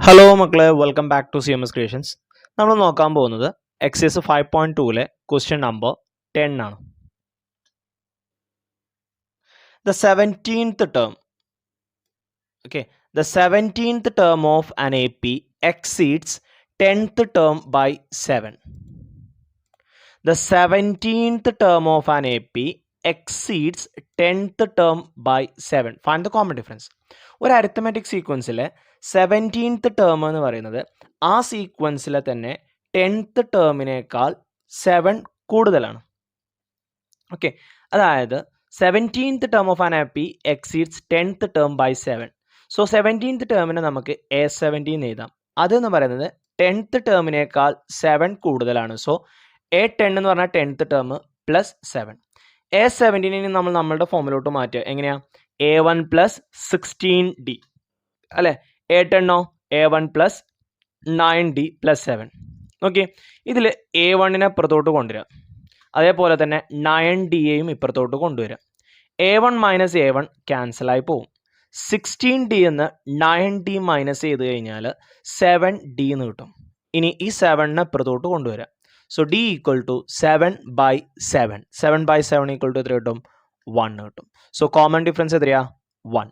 Hello മക്കളെ, welcome back to CMS creations. നമ്മൾ നോക്കാൻ പോകുന്നത് എക്സൈസ് 5.2 ക്വസ്റ്റ്യൻ നമ്പർ 10 ആണ്. The 17th term, okay, the 17th term of an AP exceeds 10th term by 7. The 17th term of an AP exceeds 10th term by 7. Find the common difference. ഒരു arithmetic സീക്വൻസിലെ 17th term എന്ന് പറയുന്നത് ആ സീക്വൻസിലെ തന്നെ 10th ടേമിനേക്കാൾ 7 കൂടുതലാണ്. Okay, അതായത് 17th term of an AP exceeds 10th term by 7. So 17th ടേമിനെ നമുക്ക് A17 എന്ന് എഴുതാം. അതെന്ന് പറയുന്നത് 10th ടേമിനേക്കാൾ 7 കൂടുതലാണ്. സോ A10 എന്ന് പറഞ്ഞാൽ 10th ടേം പ്ലസ് 7. A17 നമ്മൾ നമ്മളുടെ ഫോമിലോട്ട് മാറ്റുക. എങ്ങനെയാ? A1 പ്ലസ് 16D അല്ലേ? A10 A1 plus 9D plus 7. Okay, ഇതിൽ A1നെ ഇപ്പുറത്തോട്ട് കൊണ്ടുവരിക, അതേപോലെ തന്നെ 9Dയെയും ഇപ്പുറത്തോട്ട് കൊണ്ടുവരിക. A1 മൈനസ് A1 ക്യാൻസലായി പോവും. 16D എന്ന് 9D മൈനസ് ചെയ്ത് കഴിഞ്ഞാൽ 7D എന്ന് കിട്ടും. ഇനി ഈ 7നെ ഇപ്പുറത്തോട്ട് കൊണ്ടുവരിക. So D equal to 7/7. 7/7 equal to എത്ര കിട്ടും? 1 കിട്ടും. സോ കോമൺ ഡിഫറൻസ് എത്രയാ? 1.